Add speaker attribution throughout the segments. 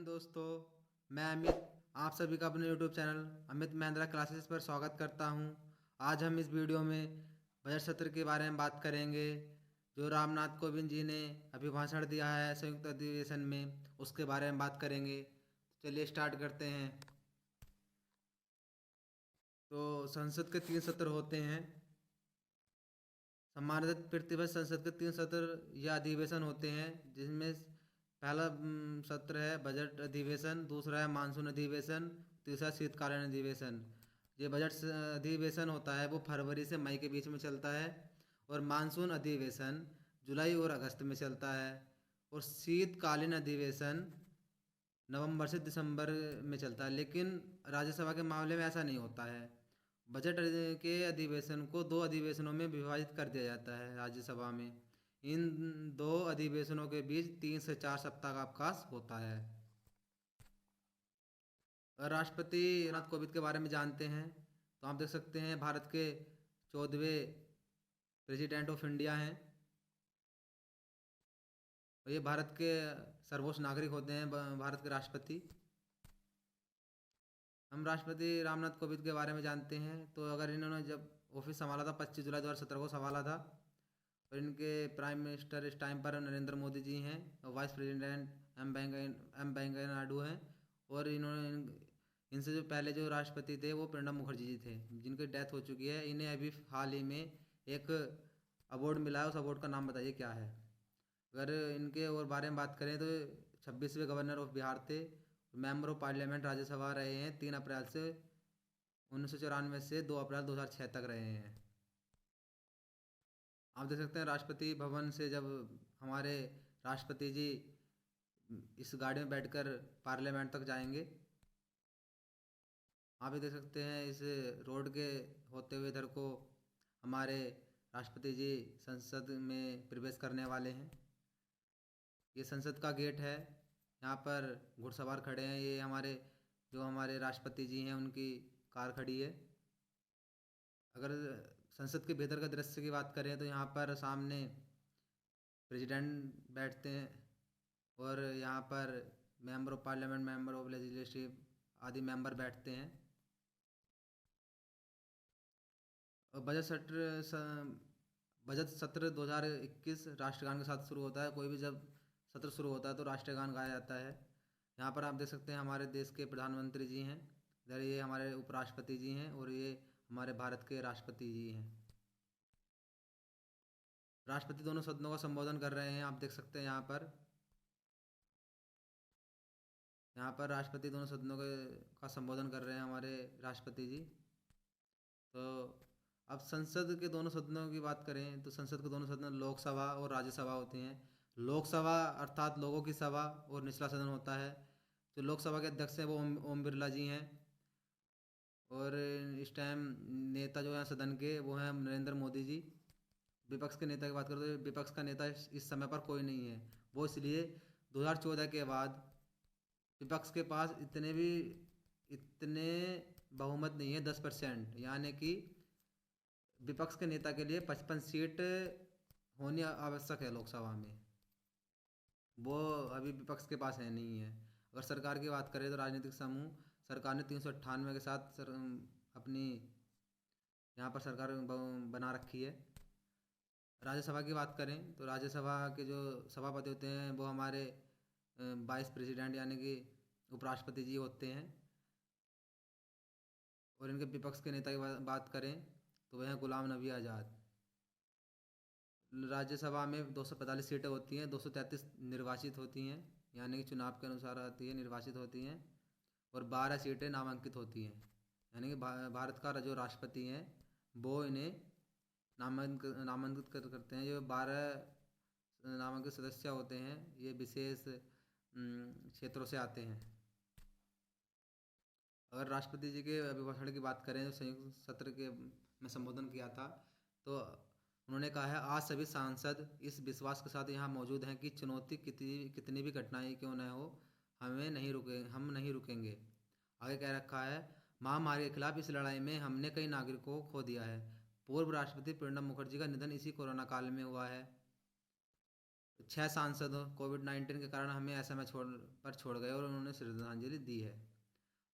Speaker 1: दिन दोस्तों, मैं अमित आप सभी का अपने YouTube channel Amit Mahindra classes पर स्वागत करता हूं। आज हम इस वीडियो में बजट सत्र के बारे में बात करेंगे जो रामनाथ कोविंद जी ने अभिभाषण दिया है संयुक्त अधिवेशन में, उसके बारे में बात करेंगे। तो चलिए स्टार्ट करते हैं। तो संसद के 3 सत्र होते हैं। सम्मानित प्रतिवर्ष संसद के 3 सत्र या अधिवेशन होते हैं, जिसमें पहला सत्र है बजट अधिवेशन, दूसरा है मानसून अधिवेशन, तीसरा शीतकालीन अधिवेशन। ये अधिवेशन होता है वो फरवरी से मई के बीच में चलता है, और मानसून अधिवेशन जुलाई और अगस्त में चलता है, और शीतकालीन अधिवेशन नवंबर से दिसंबर में चलता है। लेकिन राज्यसभा के मामले में ऐसा नहीं होता है। बजट के अधिवेशन को 2 अधिवेशनों में विभाजित कर दिया जाता है राज्यसभा में। इन 2 अधिवेशनों के बीच 3 से 4 सप्ताह का अवकाश होता है। अगर राष्ट्रपति रामनाथ कोविंद के बारे में जानते हैं तो आप देख सकते हैं भारत के 14वें प्रेसिडेंट ऑफ इंडिया हैं, और ये भारत के सर्वोच्च नागरिक होते हैं, भारत के राष्ट्रपति। हम राष्ट्रपति रामनाथ कोविंद के बारे में जानते हैं तो अगर इन्होंने जब ऑफिस संभाला था 25 जुलाई 2017 को संभाला था, और इनके प्राइम मिनिस्टर इस टाइम पर नरेंद्र मोदी जी हैं, और vice president M Venkaiah Naidu हैं, और इनसे जो पहले जो राष्ट्रपति थे वो प्रणब मुखर्जी जी थे, जिनकी डेथ हो चुकी है। इन्हें अभी हाल ही में एक अवार्ड मिला है, उस अवार्ड का नाम बताइए क्या है। अगर इनके और बारे में बात करें तो 26वें गवर्नर ऑफ बिहार थे, मेंबर ऑफ पार्लियामेंट राज्यसभा रहे हैं 3 अप्रैल से 1994 से 2 अप्रैल 2006 तक रहे हैं। आप देख सकते हैं राष्ट्रपति भवन से जब हमारे राष्ट्रपति जी इस गाड़ी में बैठकर पार्लियामेंट तक जाएंगे। आप भी देख सकते हैं इस रोड के होते हुए इधर को हमारे राष्ट्रपति जी संसद में प्रवेश करने वाले हैं। ये संसद का गेट है। यहाँ पर घुड़सवार खड़े हैं। ये हमारे राष्ट्रपति जी हैं, उनकी कार खड़ी है। अगर संसद के भीतर का दृश्य की बात करें तो यहाँ पर सामने प्रेसिडेंट बैठते हैं, और यहाँ पर member of parliament, member of legislative आदि मेंबर बैठते हैं। और बजट सत्र 2021 राष्ट्रगान के साथ शुरू होता है। कोई भी जब सत्र शुरू होता है तो राष्ट्रगान गाया जाता है। यहाँ पर आप देख सकते हैं हमारे देश के प्रधानमंत्री जी हैं, इधर ये हमारे उपराष्ट्रपति जी हैं, और ये हमारे भारत के राष्ट्रपति जी हैं। राष्ट्रपति दोनों सदनों का संबोधन कर रहे हैं। आप देख सकते हैं यहाँ पर राष्ट्रपति दोनों सदनों का संबोधन कर रहे हैं हमारे राष्ट्रपति जी। तो अब संसद के दोनों सदनों की बात करें तो संसद के दोनों सदन लोकसभा और राज्यसभा होते हैं। लोकसभा अर्थात लोगों की सभा और निचला सदन होता है। जो लोकसभा के अध्यक्ष हैं वो ओम बिरला जी हैं, और इस टाइम नेता जो हैं सदन के वो हैं नरेंद्र मोदी जी। विपक्ष के नेता की बात करें तो विपक्ष का नेता इस समय पर कोई नहीं है। वो इसलिए 2014 के बाद विपक्ष के पास इतने बहुमत नहीं है, 10%, यानी कि विपक्ष के नेता के लिए 55 सीट होनी आवश्यक है लोकसभा में। वो अभी विपक्ष के पास है नहीं है। अगर सरकार की बात करें तो राजनीतिक समूह सरकार ने 398 के साथ अपनी यहाँ पर सरकार बना रखी है। राज्यसभा की बात करें तो राज्यसभा के जो सभापति होते हैं वो हमारे वाइस प्रेसिडेंट यानी कि उपराष्ट्रपति जी होते हैं। और इनके विपक्ष के नेता की बात करें तो वह हैं गुलाम नबी आज़ाद। राज्यसभा में 245 सीटें होती हैं, 233 निर्वाचित होती हैं, यानी कि चुनाव के अनुसार आती है, निर्वाचित होती हैं, और 12 सीटें नामांकित होती हैं। यानी कि भारत का जो राष्ट्रपति हैं वो इन्हें नामांकित करते हैं। जो 12 नामांकित सदस्य होते हैं ये विशेष क्षेत्रों से आते हैं। अगर राष्ट्रपति जी के अभिभाषण की बात करें, जो संयुक्त सत्र के में संबोधन किया था, तो उन्होंने कहा है आज सभी सांसद इस विश्वास के साथ यहाँ मौजूद हैं कि चुनौती कितनी भी कठिनाई क्यों न हो, हम नहीं रुकेंगे। आगे कह रखा है महामारी के खिलाफ इस लड़ाई में हमने कई नागरिकों को खो दिया है। पूर्व राष्ट्रपति प्रणब मुखर्जी का निधन इसी कोरोना काल में हुआ है। 6 सांसद कोविड-19 के कारण हमें असमय छोड़ गए और उन्होंने श्रद्धांजलि दी है।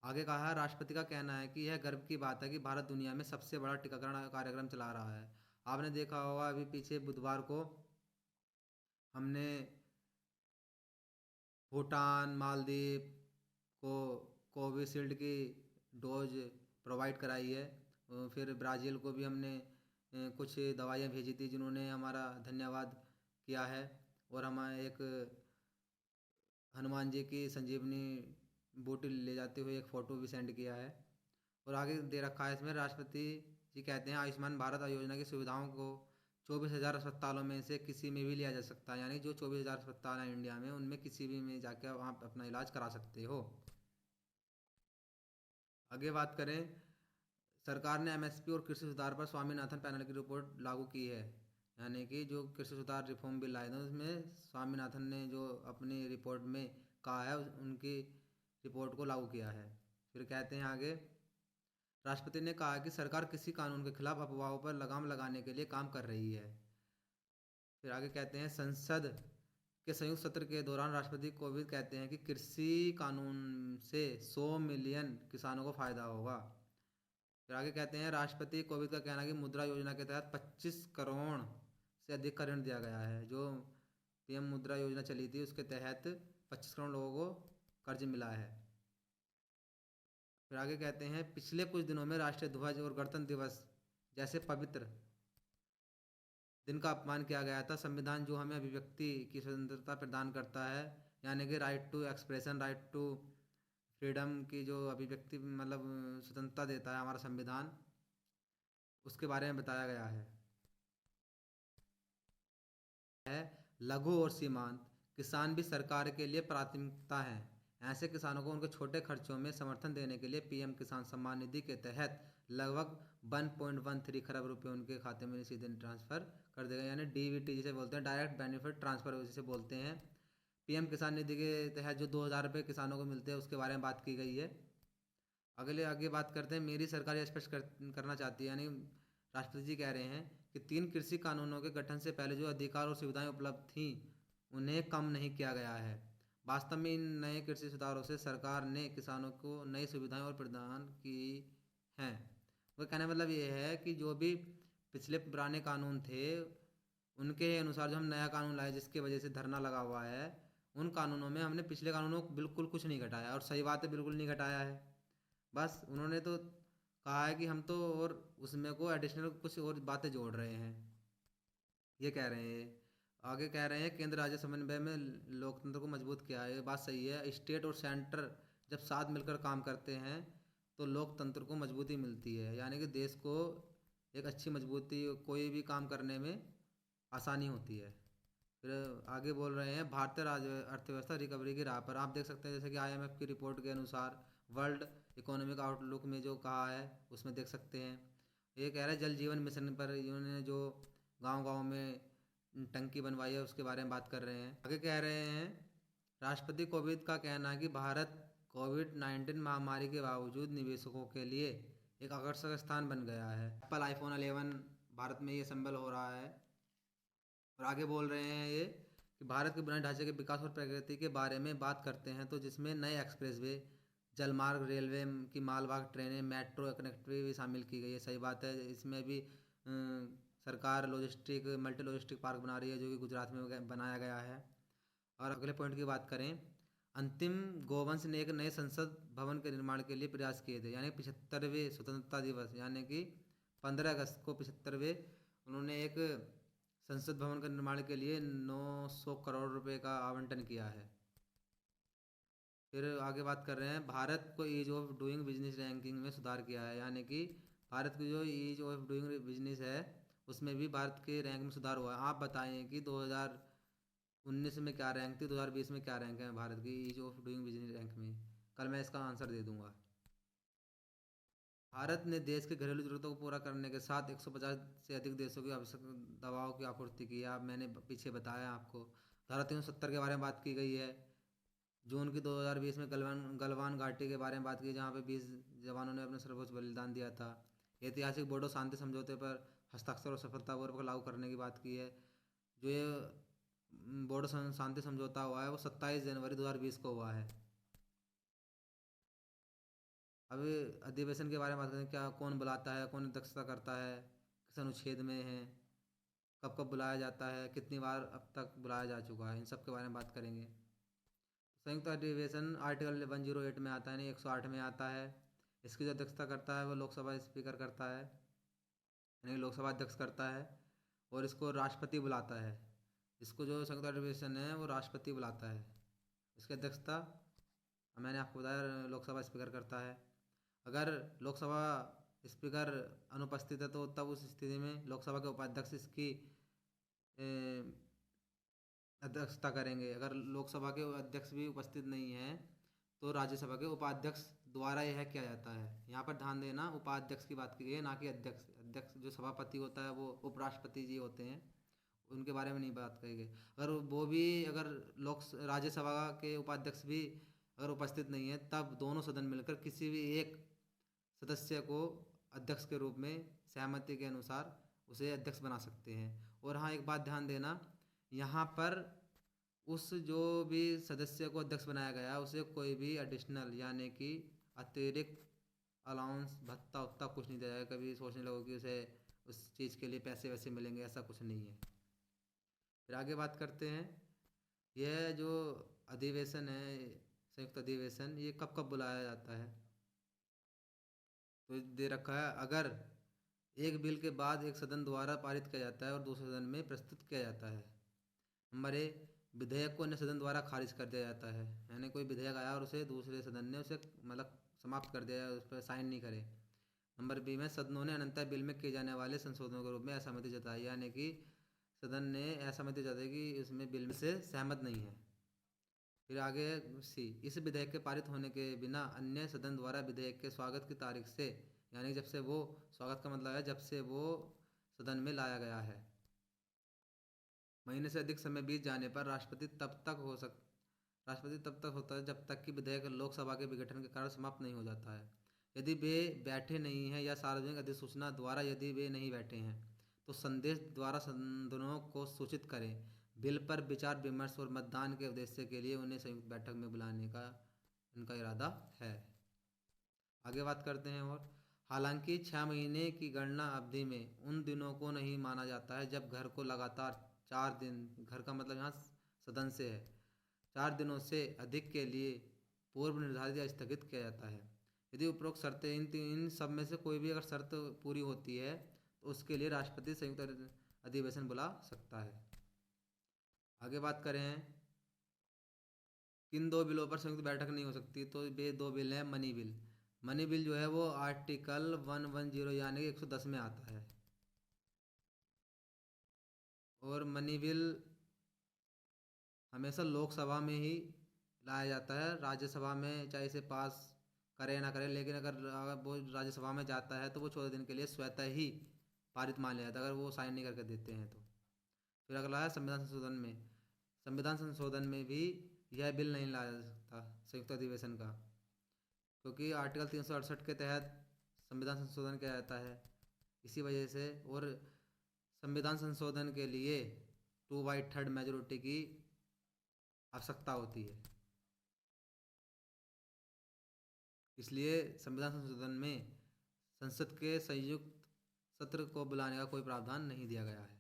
Speaker 1: आगे कहा, राष्ट्रपति का कहना है कि यह गर्व की बात है कि भारत दुनिया में सबसे बड़ा टीकाकरण कार्यक्रम चला रहा है। आपने देखा होगा अभी पीछे बुधवार को हमने भूटान, मालदीव को कोविशील्ड की डोज प्रोवाइड कराई है। फिर ब्राज़ील को भी हमने कुछ दवाइयाँ भेजी थी जिन्होंने हमारा धन्यवाद किया है। और हमारे एक हनुमान जी की संजीवनी बूटी ले जाते हुए एक फ़ोटो भी सेंड किया है। और आगे दे रखा है इसमें, राष्ट्रपति जी कहते हैं आयुष्मान भारत योजना की सुविधाओं को 24,000 अस्पतालों में से किसी में भी लिया जा सकता है। यानी जो 24,000 अस्पताल हैं इंडिया में, उनमें किसी भी में जाकर आप अपना इलाज करा सकते हो। आगे बात करें, सरकार ने एमएसपी और कृषि सुधार पर स्वामीनाथन पैनल की रिपोर्ट लागू की है। यानी कि जो कृषि सुधार रिफॉर्म बिल आए थे उसमें स्वामीनाथन ने जो अपनी रिपोर्ट में कहा है उनकी रिपोर्ट को लागू किया है। फिर कहते हैं आगे, राष्ट्रपति ने कहा कि सरकार किसी कानून के खिलाफ अफवाहों पर लगाम लगाने के लिए काम कर रही है। फिर आगे कहते हैं, संसद के संयुक्त सत्र के दौरान राष्ट्रपति कोविंद कहते हैं कि कृषि कानून से 100 मिलियन किसानों को फायदा होगा। फिर आगे कहते हैं, राष्ट्रपति कोविंद का कहना है कि मुद्रा योजना के तहत 25 करोड़ से अधिक का ऋण दिया गया है। जो पीएम मुद्रा योजना चली थी उसके तहत 25 करोड़ लोगों को कर्ज मिला है। फिर आगे कहते हैं, पिछले कुछ दिनों में राष्ट्रीय ध्वज और गणतंत्र दिवस जैसे पवित्र दिन का अपमान किया गया था। संविधान जो हमें अभिव्यक्ति की स्वतंत्रता प्रदान करता है, यानी कि right to expression, right to freedom की जो अभिव्यक्ति मतलब स्वतंत्रता देता है हमारा संविधान, उसके बारे में बताया गया है। लघु और सीमांत किसान भी सरकार के लिए प्राथमिकता हैं। ऐसे किसानों को उनके छोटे खर्चों में समर्थन देने के लिए पीएम किसान सम्मान निधि के तहत लगभग 1.13 खरब रुपए उनके खाते में सीधे ट्रांसफर कर देगा। यानी डीबीटी जिसे बोलते हैं, डायरेक्ट बेनिफिट ट्रांसफर जिसे बोलते हैं। पीएम किसान निधि के तहत जो 2,000 रुपये किसानों को मिलते हैं उसके बारे में बात की गई है। आगे बात करते हैं, मेरी सरकार यह स्पष्ट करना चाहती है, यानी राष्ट्रपति जी कह रहे हैं कि 3 कृषि कानूनों के गठन से पहले जो अधिकार और सुविधाएं उपलब्ध थीं उन्हें कम नहीं किया गया है। वास्तव में इन नए कृषि सुधारों से सरकार ने किसानों को नई सुविधाएं और प्रदान की हैं। वो कहने का मतलब ये है कि जो भी पिछले पुराने कानून थे उनके अनुसार जो हम नया कानून लाए जिसकी वजह से धरना लगा हुआ है, उन कानूनों में हमने पिछले कानूनों को बिल्कुल कुछ नहीं घटाया। और सही बात है, बिल्कुल नहीं घटाया है। बस उन्होंने तो कहा है कि हम तो और उसमें को एडिशनल कुछ और बातें जोड़ रहे हैं, ये कह रहे हैं। आगे कह रहे हैं, केंद्र राज्य समन्वय में लोकतंत्र को मजबूत किया है। ये बात सही है। स्टेट और सेंटर जब साथ मिलकर काम करते हैं तो लोकतंत्र को मजबूती मिलती है, यानी कि देश को एक अच्छी मजबूती, कोई भी काम करने में आसानी होती है। फिर आगे बोल रहे हैं, भारतीय अर्थव्यवस्था रिकवरी की राह पर। आप देख सकते हैं जैसे कि आईएमएफ की रिपोर्ट के अनुसार वर्ल्ड इकोनॉमिक आउटलुक में जो कहा है उसमें देख सकते हैं। ये कह रहा है जल जीवन मिशन पर इन्होंने जो गांव-गांव में टंकी बनवाई है उसके बारे में बात कर रहे हैं। आगे कह रहे हैं, राष्ट्रपति कोविंद का कहना है कि भारत कोविड-19 महामारी के बावजूद निवेशकों के लिए एक आकर्षक स्थान बन गया है। एप्पल आईफोन 11 भारत में ये संबल हो रहा है। और आगे बोल रहे हैं ये कि भारत के बुनियादी ढांचे के विकास और प्रगति के बारे में बात करते हैं तो जिसमें नए एक्सप्रेसवे, जलमार्ग, रेलवे की मालवाहक ट्रेनें, मेट्रो कनेक्टिविटी भी शामिल की गई है। सही बात है। इसमें भी सरकार मल्टी लॉजिस्टिक पार्क बना रही है जो कि गुजरात में बनाया गया है। और अगले पॉइंट की बात करें, अंतिम गोवंश ने एक नए संसद भवन के निर्माण के लिए प्रयास किए थे। यानी 75वें स्वतंत्रता दिवस यानी कि 15 अगस्त को 75वें उन्होंने एक संसद भवन का निर्माण के लिए 900 करोड़ रुपए का आवंटन किया है। फिर आगे बात कर रहे हैं, भारत को ease of doing business ranking में सुधार किया है। यानी कि भारत की जो ईज ऑफ डूइंग बिजनेस है उसमें भी भारत के रैंक में सुधार हुआ है। आप बताएं कि 2019 में क्या रैंक थी, 2020 में क्या रैंक है भारत की ease of doing business rank में। कल मैं इसका आंसर दे दूंगा। भारत ने देश के घरेलू जरूरतों को पूरा करने के साथ 150 से अधिक देशों की आवश्यक दवाओं की आपूर्ति की है। आप मैंने पीछे बताया आपको। धारा 370 के बारे में बात की गई है। जून की 2020 में गलवान घाटी के बारे में बात की जहाँ पे 20 जवानों ने अपना सर्वोच्च बलिदान दिया था। ऐतिहासिक बोडो शांति समझौते पर हस्ताक्षर और सफलतापूर्वक लागू करने की बात की है। जो ये बोडो शांति समझौता हुआ है वो 27 जनवरी 2020 को हुआ है। अभी अधिवेशन के बारे में बात करें, क्या कौन बुलाता है, कौन अध्यक्षता करता है, किस अनुच्छेद में है, कब कब बुलाया जाता है, कितनी बार अब तक बुलाया जा चुका है, इन सब के बारे में बात करेंगे। संयुक्त अधिवेशन आर्टिकल 108 में आता है, नहीं 108 में आता है। इसकी जो अध्यक्षता करता है वो लोकसभा स्पीकर करता है, यानी लोकसभा अध्यक्ष करता है, और इसको राष्ट्रपति बुलाता है। इसको जो संयुक्त अधिवेशन है वो राष्ट्रपति बुलाता है। इसकी अध्यक्षता मैंने आपको बताया लोकसभा स्पीकर करता है। अगर लोकसभा स्पीकर अनुपस्थित है तो तब उस स्थिति में लोकसभा के उपाध्यक्ष इसकी अध्यक्षता करेंगे। अगर लोकसभा के अध्यक्ष भी उपस्थित नहीं हैं तो राज्यसभा के उपाध्यक्ष द्वारा यह किया जाता है। यहाँ पर ध्यान देना, उपाध्यक्ष की बात की गई है, ना कि अध्यक्ष। अध्यक्ष जो सभापति होता है वो उपराष्ट्रपति जी होते हैं, उनके बारे में नहीं बात कही गई। अगर वो भी, अगर राज्यसभा के उपाध्यक्ष भी अगर उपस्थित नहीं है तब दोनों सदन मिलकर किसी भी एक सदस्य को अध्यक्ष के रूप में सहमति के अनुसार उसे अध्यक्ष बना सकते हैं। और हाँ, एक बात ध्यान देना, यहाँ पर उस जो भी सदस्य को अध्यक्ष बनाया गया है उसे कोई भी एडिशनल यानी कि अतिरिक्त अलाउंस, भत्ता उत्ता कुछ नहीं दिया जाएगा। कभी सोचने लगो कि उसे उस चीज़ के लिए पैसे वैसे मिलेंगे, ऐसा कुछ नहीं है। फिर आगे बात करते हैं, यह जो अधिवेशन है संयुक्त अधिवेशन, ये कब कब बुलाया जाता है। तो दे रखा है, अगर एक बिल के बाद एक सदन द्वारा पारित किया जाता है और दूसरे सदन में प्रस्तुत किया जाता है। नंबर 1, विधेयक को अन्य सदन द्वारा खारिज कर दिया जाता है, यानी कोई विधेयक आया और उसे दूसरे सदन ने उसे मतलब समाप्त कर दिया, उस पर साइन नहीं करे। नंबर बी में सदनों ने अनंतः बिल में किए जाने वाले संशोधनों के रूप में असहमति जताई, यानी कि सदन ने असहमति जताई कि इसमें बिल में से सहमत नहीं है। फिर आगे सी, इस विधेयक के पारित होने के बिना अन्य सदन द्वारा विधेयक के स्वागत की तारीख से, यानी जब से वो, स्वागत का मतलब है जब से वो सदन में लाया गया है, महीने से अधिक समय बीत जाने पर राष्ट्रपति तब तक होता है जब तक कि विधेयक लोकसभा के विघटन के कारण समाप्त नहीं हो जाता है। यदि वे बैठे नहीं हैं या सार्वजनिक अधिसूचना द्वारा यदि वे नहीं बैठे हैं तो संदेश द्वारा सदनों को सूचित करें। बिल पर विचार विमर्श और मतदान के उद्देश्य के लिए उन्हें संयुक्त बैठक में बुलाने का उनका इरादा है। आगे बात करते हैं, और हालांकि 6 महीने की गणना अवधि में उन दिनों को नहीं माना जाता है जब घर को लगातार 4 दिन, घर का मतलब यहाँ सदन से है, 4 दिनों से अधिक के लिए पूर्व निर्धारित या स्थगित किया जाता है। यदि उपरोक्त शर्तें इन सब में से कोई भी अगर शर्त पूरी होती है तो उसके लिए राष्ट्रपति संयुक्त अधिवेशन बुला सकता है। आगे बात करें किन 2 बिलों पर संयुक्त बैठक नहीं हो सकती, तो वे 2 बिल हैं मनी बिल। मनी बिल जो है वो आर्टिकल 110 यानी कि 110 में आता है, और मनी बिल हमेशा लोकसभा में ही लाया जाता है। राज्यसभा में चाहे इसे पास करे ना करे, लेकिन अगर वो राज्यसभा में जाता है तो वो 14 दिन के लिए स्वतः ही पारित मान लिया जाता है, अगर वो साइन नहीं करके देते हैं तो। फिर अगला है संविधान संशोधन में। संविधान संशोधन में भी यह बिल नहीं लाया जा सकता संयुक्त अधिवेशन का, क्योंकि आर्टिकल 368 के तहत संविधान संशोधन किया जाता है। इसी वजह से, और संविधान संशोधन के लिए 2/3 मेजोरिटी की आवश्यकता होती है, इसलिए संविधान संशोधन में संसद के संयुक्त सत्र को बुलाने का कोई प्रावधान नहीं दिया गया है।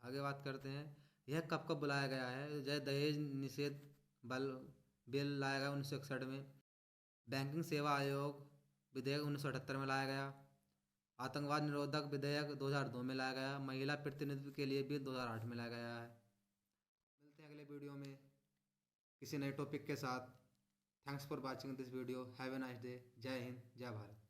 Speaker 1: आगे बात करते हैं, यह कब कब बुलाया गया है। जय दहेज निषेध बिल लाया गया 1961 में। बैंकिंग सेवा आयोग विधेयक 1978 में लाया गया। आतंकवाद निरोधक विधेयक 2002 में लाया गया। महिला प्रतिनिधित्व के लिए बिल 2008 में लाया गया है। मिलते हैं अगले वीडियो में किसी नए टॉपिक के साथ। Thanks for watching this video. Have a nice day. जय हिंद, जय भारत।